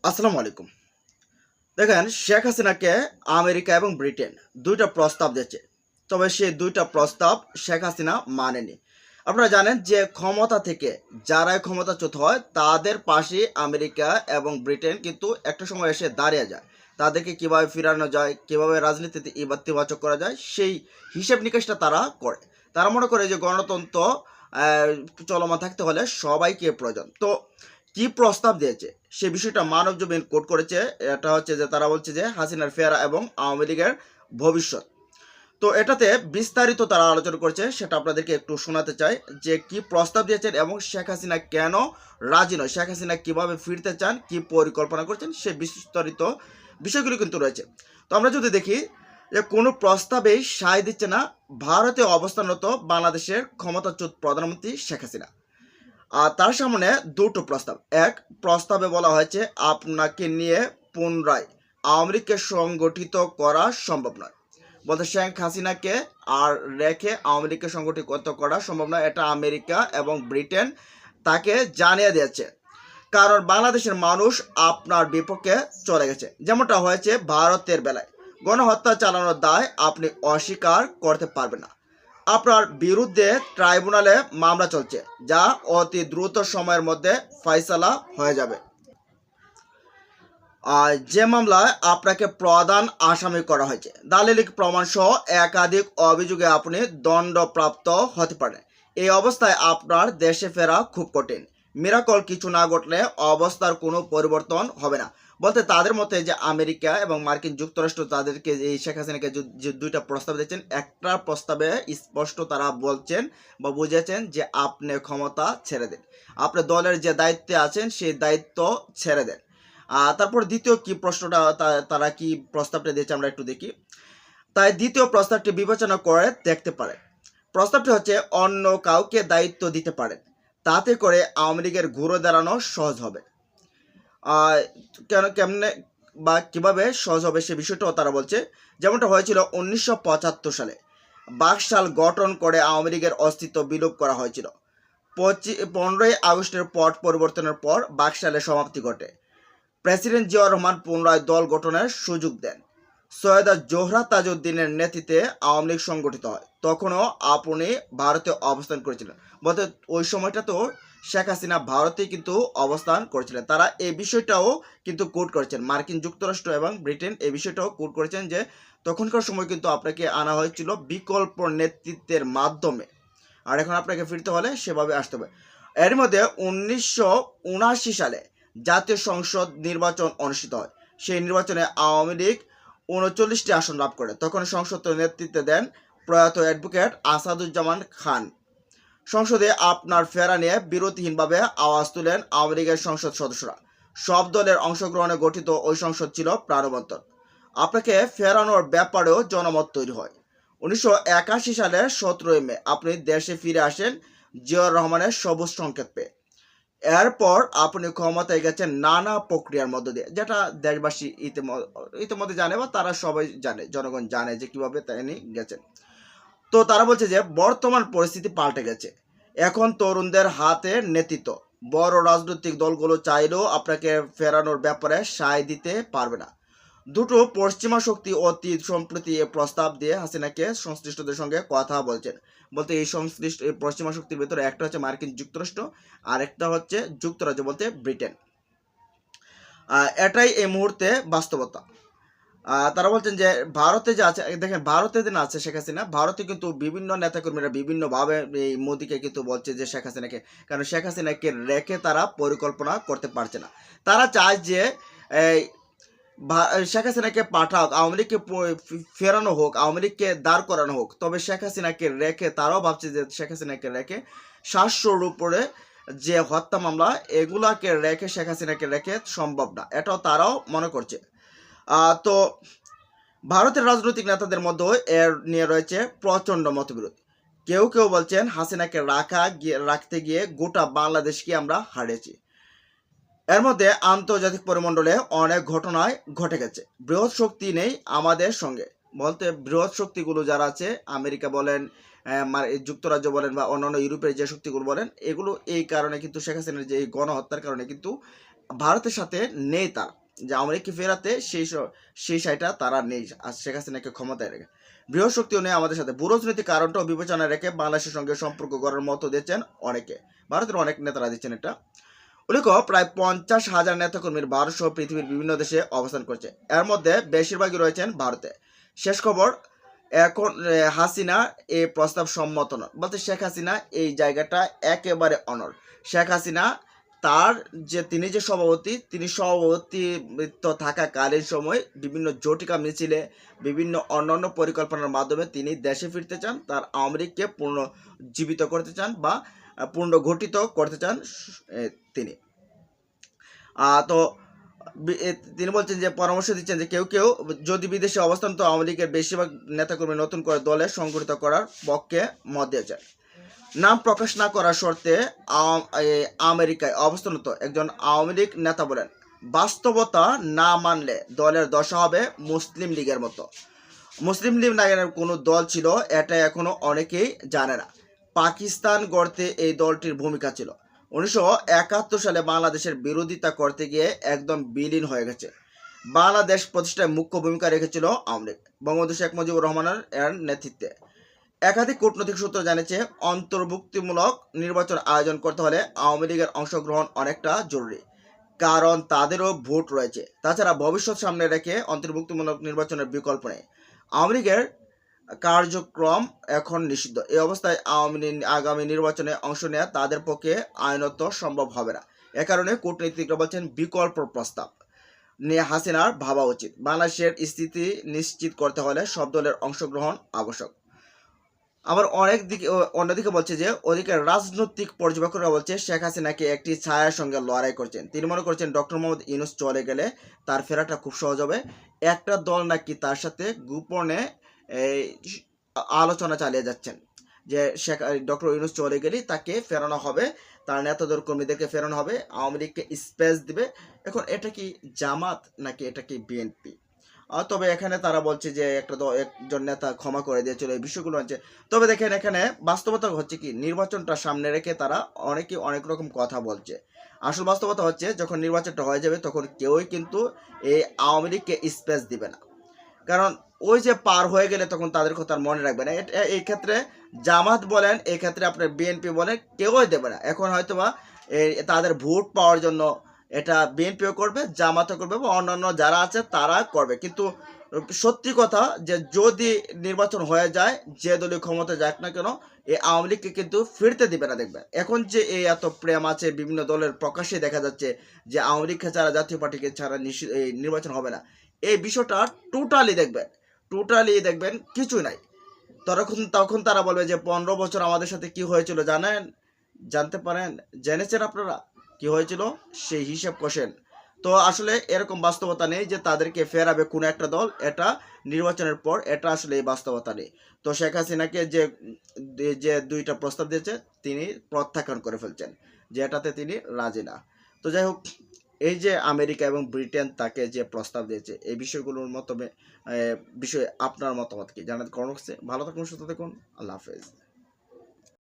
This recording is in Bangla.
আসসালামু আলাইকুম। দেখেন শেখ হাসিনাকে আমেরিকা এবং ব্রিটেন ২ টা প্রস্তাব দিয়েছে। তবে সেই ২ টা প্রস্তাব শেখ হাসিনা মানেনি। আপনারা জানেন যে ক্ষমতা থেকে যারাই ক্ষমতাচ্যুত হয় তাদের পাশে আমেরিকা এবং ব্রিটেন কিন্তু একটা সময় এসে দাঁড়িয়ে যায়। তাদেরকে কিভাবে ফিরানো যায়, কিভাবে রাজনীতিতে ইতিবাচক করা যায় সেই হিসেব নিকেশটা তারা করে। তারা মনে করে যে গণতন্ত্র আ চলমান থাকতে হলে সবাইকে প্রয়োজন। তো কি প্রস্তাব দিয়েছে সে বিষয়টা মানবজমিন কোট করেছে। এটা হচ্ছে যে তারা বলছে যে হাসিনার ফেরা এবং আওয়ামী লীগের ভবিষ্যৎ। তো এটাতে বিস্তারিত তারা আলোচনা করেছে, সেটা আপনাদেরকে একটু শোনাতে চাই যে কি প্রস্তাব দিয়েছেন এবং শেখ হাসিনা কেন রাজি নয়, শেখ হাসিনা কিভাবে ফিরতে চান, কি পরিকল্পনা করছেন সে বিস্তারিত বিষয়গুলো কিন্তু রয়েছে। তো আমরা যদি দেখি যে কোনো প্রস্তাবেই সায় দিচ্ছে না ভারতে অবস্থানরত বাংলাদেশের ক্ষমতাচ্যুত প্রধানমন্ত্রী শেখ হাসিনা। আর তার সামনে দুটো প্রস্তাব। এক প্রস্তাবে বলা হয়েছে আপনাকে নিয়ে পুনরায় আওয়ামী লীগকে সংগঠিত করা সম্ভব নয়। বলতে শেখ হাসিনাকে আর রেখে আওয়ামী লীগকে সংগঠিত করা সম্ভব নয়, এটা আমেরিকা এবং ব্রিটেন তাকে জানিয়ে দিয়েছে। কারণ বাংলাদেশের মানুষ আপনার বিপক্ষে চলে গেছে, যেমনটা হয়েছে ভারতের বেলায়। গণহত্যা চালানোর দায় আপনি অস্বীকার করতে পারবেন না। আপনার বিরুদ্ধে ট্রাইব্যুনালে মামলা চলছে, যা অতি দ্রুত সময়ের মধ্যে ফয়সালা হয়ে যাবে। আর যে মামলায় আপনাকে প্রধান আসামি করা হয়েছে, দালিলিক প্রমাণ সহ একাধিক অভিযোগে আপনি দণ্ডপ্রাপ্ত হতে পারেন। এই অবস্থায় আপনার দেশে ফেরা খুব কঠিন। মিরাকল কিছু না ঘটলে অবস্থার কোনো পরিবর্তন হবে না। বলতে তাদের মতে যে আমেরিকা এবং মার্কিন যুক্তরাষ্ট্র তাদেরকে এই শেখ হাসিনাকে যে ২টা প্রস্তাব দিয়েছেন, একটা প্রস্তাবে স্পষ্ট তারা বলছেন বা বুঝেছেন যে আপনি ক্ষমতা ছেড়ে দেন, আপনার দলের যে দায়িত্বে আছেন সেই দায়িত্ব ছেড়ে দেন। তারপর দ্বিতীয় কি প্রশ্নটা তারা কি প্রস্তাবটা দিয়েছে আমরা একটু দেখি। তাই দ্বিতীয় প্রস্তাবটি বিবেচনা করে দেখতে পারে। প্রস্তাবটি হচ্ছে অন্য কাউকে দায়িত্ব দিতে পারেন, তাতে করে আওয়ামী লীগের ঘুরে দাঁড়ানো সহজ হবে। কেমনে বা কিভাবে সহজ হবে সে বিষয়টাও তারা বলছে। যেমনটা হয়েছিল 1975 সালে বাকশাল গঠন করে আওয়ামী লীগের অস্তিত্ব বিলোপ করা হয়েছিল। 15ই আগস্টের পট পরিবর্তনের পর বাকশালের সমাপ্তি ঘটে। প্রেসিডেন্ট জিয়াউর রহমান পুনরায় দল গঠনের সুযোগ দেন। সৈয়দা জোহরা তাজউদ্দিনের নেতৃত্বে আওয়ামী লীগ সংগঠিত হয়। তখনও আপনি ভারতে অবস্থান করেছিলেন। বলতে ওই সময়টাতেও শেখ হাসিনা ভারতেই কিন্তু অবস্থান করেছিলেন। তারা এই বিষয়টাও কিন্তু কোট করেছেন, মার্কিন যুক্তরাষ্ট্র এবং ব্রিটেন এই বিষয়টাও কোট করেছেন যে তখনকার সময় কিন্তু আপনাকে আনা হয়েছিল বিকল্প নেতৃত্বের মাধ্যমে, আর এখন আপনাকে ফিরতে হলে সেভাবে আসতে হবে। এর মধ্যে 1979 সালে জাতীয় সংসদ নির্বাচন অনুষ্ঠিত হয়। সেই নির্বাচনে আওয়ামী লীগ 39টি আসন লাভ করে। তখন সংসদ নেতৃত্ব দেন প্রয়াত অ্যাডভোকেট আসাদুজ্জামান খান। সংসদে আপনার ফেরা নিয়ে বিরতিহীনভাবে আওয়াজ তুলেন আওয়ামী লীগের সংসদ সদস্যরা। সব দলের অংশগ্রহণে গঠিত ওই সংসদ ছিল প্রাণবন্তর। আপনাকে ফেরানোর ব্যাপারেও জনমত তৈরি হয়। 1981 সালের 17ই মে আপনি দেশে ফিরে আসেন জিয়াউর রহমানের সবুজ সংকেত পেয়ে। এরপর আপনি ক্ষমতায় গেছেন নানা প্রক্রিয়ার মধ্য দিয়ে, যেটা দেশবাসী ইতিমধ্যে জানে বা তারা সবাই জানে, জনগণ জানে যে কিভাবে তিনি গেছেন। তো তারা বলছে যে বর্তমান পরিস্থিতি পাল্টে গেছে, এখন তরুণদের হাতে নেতৃত্ব। বড় রাজনৈতিক দলগুলো চাইলেও আপনাকে ফেরানোর ব্যাপারে সায় দিতে পারবে না। দুটো পশ্চিমা শক্তি অতি সম্প্রতি এ প্রস্তাব দিয়ে হাসিনাকে সংশ্লিষ্টদের সঙ্গে কথা বলছেন। বলতে এই সংশ্লিষ্ট এই পশ্চিমা শক্তির ভিতরে একটা হচ্ছে মার্কিন যুক্তরাষ্ট্র, আর একটা হচ্ছে যুক্তরাজ্য বলতে ব্রিটেন। এটাই এই মুহূর্তে বাস্তবতা। তারা বলছেন যে ভারতে যে আছে, দেখেন ভারতে যে আছে শেখ হাসিনা, ভারতে কিন্তু বিভিন্ন নেতাকর্মীরা বিভিন্নভাবে এই মোদিকে কিন্তু বলছে যে শেখ হাসিনাকে, কারণ শেখ হাসিনাকে রেখে তারা পরিকল্পনা করতে পারছে না। তারা চায় যে এই শেখ হাসিনাকে পাঠাক, আওয়ামী লীগকে ফেরানো হোক, আওয়ামী লীগকে দাঁড় করানো হোক। তবে শেখ হাসিনাকে রেখে তারাও ভাবছে যে শেখ হাসিনাকে রেখে 700-র উপরে যে হত্যা মামলা, এগুলাকে রেখে শেখ হাসিনাকে রেখে সম্ভব না, এটাও তারাও মনে করছে। তো ভারতের রাজনৈতিক নেতাদের মধ্যেও এর নিয়ে রয়েছে প্রচণ্ড মতবিরোধ। কেউ কেউ বলছেন হাসিনাকে রাখতে গিয়ে গোটা বাংলাদেশকে আমরা হারিয়েছি। এর মধ্যে আন্তর্জাতিক পরিমণ্ডলে অনেক ঘটনায় ঘটে গেছে। বৃহৎ শক্তি নেই আমাদের সঙ্গে। বলতে বৃহৎ শক্তিগুলো যারা আছে, আমেরিকা বলেন, যুক্তরাজ্য বলেন বা অন্যান্য ইউরোপের যে শক্তিগুলো বলেন, এগুলো এই কারণে কিন্তু শেখ হাসিনার যে এই গণহত্যার কারণে কিন্তু ভারতের সাথে নেই তারা, যে আওয়ামী লীগকে ফেরাতে সেই সাইটা তারা নেই, আর শেখ হাসিনাকে ক্ষমতায় রেখে বৃহৎ শক্তিও নেই আমাদের সাথে। ভূরাজনৈতিক কারণটাও বিবেচনায় রেখে বাংলাদেশের সঙ্গে সম্পর্ক গড়ার মতো দিচ্ছেন অনেকে, ভারতের অনেক নেতারা দিচ্ছেন এটা। উল্লেখ্য, প্রায় 50,000 নেতাকর্মীর ভারত সহ পৃথিবীর বিভিন্ন দেশে অবস্থান করছে, এর মধ্যে বেশিরভাগই রয়েছেন ভারতে। শেষ খবর, এখন হাসিনা এই প্রস্তাব সম্মত নন, বলতে শেখ হাসিনা এই জায়গাটা একেবারে অনড়। শেখ হাসিনা তিনি যে সভাপতি, তিনি সভাপতিত্ব থাকাকালীন সময় বিভিন্ন জটিকা মিছিলে, বিভিন্ন অন্যান্য পরিকল্পনার মাধ্যমে তিনি দেশে ফিরতে চান, তার আওয়ামী লীগকে পুনর্জীবিত করতে চান বা পুনর্গঠিত করতে চান তিনি। তো তিনি বলছেন যে পরামর্শ দিচ্ছেন যে কেউ কেউ যদি বিদেশে অবস্থান, তো আওয়ামী লীগের বেশিরভাগ নেতাকর্মী নতুন করে দলে সংগঠিত করার পক্ষে মত দিয়েছেন। নাম প্রকাশ না করার শর্তে আমেরিকায় অবস্থানরত একজন আওয়ামী লীগ নেতা বলেন, বাস্তবতা না মানলে দলের দশা হবে মুসলিম লীগের মতো। মুসলিম লীগ নামের কোনো দল ছিল, এটা এখনো অনেকেই জানে না। পাকিস্তান গড়তে এই দলটির ভূমিকা ছিল। 1971 সালে বাংলাদেশের বিরোধিতা করতে গিয়ে একদম বিলীন হয়ে গেছে। বাংলাদেশ প্রতিষ্ঠায় মুখ্য ভূমিকা রেখেছিল আওয়ামী লীগ, বঙ্গবন্ধু শেখ মুজিবুর রহমানের নেতৃত্বে। একাধিক কূটনৈতিক সূত্র জানিয়েছে, অন্তর্ভুক্তিমূলক নির্বাচন আয়োজন করতে হলে আওয়ামী লীগের অংশগ্রহণ অনেকটা জরুরি, কারণ তাদেরও ভোট রয়েছে। তাছাড়া ভবিষ্যৎ সামনে রেখে অন্তর্ভুক্তিমূলক নির্বাচনের বিকল্প নেই। আওয়ামী লীগের কার্যক্রম এখন নিষিদ্ধ। এই অবস্থায় আগামী নির্বাচনে অংশ নেওয়া তাদের পক্ষে আইনত সম্ভব হবে না। এ কারণে কূটনীতিকরা বলছেন, বিকল্প প্রস্তাব নিয়ে হাসিনার ভাবা উচিত। বাংলাদেশের স্থিতি নিশ্চিত করতে হলে সব দলের অংশগ্রহণ আবশ্যক। আবার অন্যদিকে বলছে যে ওদিকে রাজনৈতিক পর্যবেক্ষকরা বলছে, শেখ হাসিনাকে একটি ছায়ার সঙ্গে লড়াই করছেন। তিনি মনে করছেন ডক্টর মোহাম্মদ ইউনূস চলে গেলে তার ফেরাটা খুব সহজ হবে। একটা দল নাকি তার সাথে গোপনে আলোচনা চালিয়ে যাচ্ছেন যে ডক্টর ইউনূস চলে গেলেই তাকে ফেরানো হবে, তার নেতাদের কর্মীদেরকে ফেরানো হবে, আওয়ামী লীগকে স্পেস দিবে। এখন এটা কি জামাত নাকি এটা কি বিএনপি? তবে এখানে তারা বলছে যে একজন নেতা ক্ষমা করে দিয়েছিল, এই বিষয়গুলো আছে। তবে দেখেন, এখানে বাস্তবতা হচ্ছে কি, নির্বাচনটা সামনে রেখে তারা অনেকে অনেক রকম কথা বলছে। আসল বাস্তবতা হচ্ছে, যখন নির্বাচনটা হয়ে যাবে তখন কেউই কিন্তু এই আওয়ামী লীগকে স্পেস দিবে না, কারণ ওই যে পার হয়ে গেলে তখন তাদের কথা মনে রাখবে না। এই ক্ষেত্রে জামাত বলেন, এই ক্ষেত্রে আপনার বিএনপি বলেন, কেউই দেবে না। এখন হয়তোবা তাদের ভোট পাওয়ার জন্য এটা বিএনপিও করবে, জামাতও করবে, বা অন্যান্য যারা আছে তারা করবে। কিন্তু সত্যি কথা যে যদি নির্বাচন হয়ে যায়, যে দলীয় ক্ষমতা যাক না কেন, এই আওয়ামী লীগকে কিন্তু ফিরতে দিবে না। দেখবেন এখন যে এই এত প্রেম আছে বিভিন্ন দলের, প্রকাশ্যে দেখা যাচ্ছে যে আওয়ামী লীগকে ছাড়া, জাতীয় পার্টিকে ছাড়া নির্বাচন হবে না। এই বিষয়টা টোটালি দেখবেন কিছুই নাই। তখন তারা বলবে যে 15 বছর আমাদের সাথে কি হয়েছিল জানতে পারেন, জেনেছেন আপনারা কি হয়েছিল, সেই হিসাব কষেন। তো আসলে এরকম বাস্তবতা নেই যে তাদেরকে ফেরাবে কোনো একটা দল, এটা নির্বাচনের পর এটা আসলে এই বাস্তবতা নেই। তো শেখ হাসিনাকে যে দুইটা প্রস্তাব দিয়েছে তিনি প্রত্যাখ্যান করে ফেলছেন, যে এটাতে তিনি রাজি না। তো যাই হোক, এই যে আমেরিকা এবং ব্রিটেন তাকে যে প্রস্তাব দিয়েছে, এই বিষয়গুলোর বিষয়ে আপনার মতামত কি জানাতে কমেন্ট বক্সে। ভালো থাকুন, সুস্থ থাকুন, আল্লাহ হাফেজ।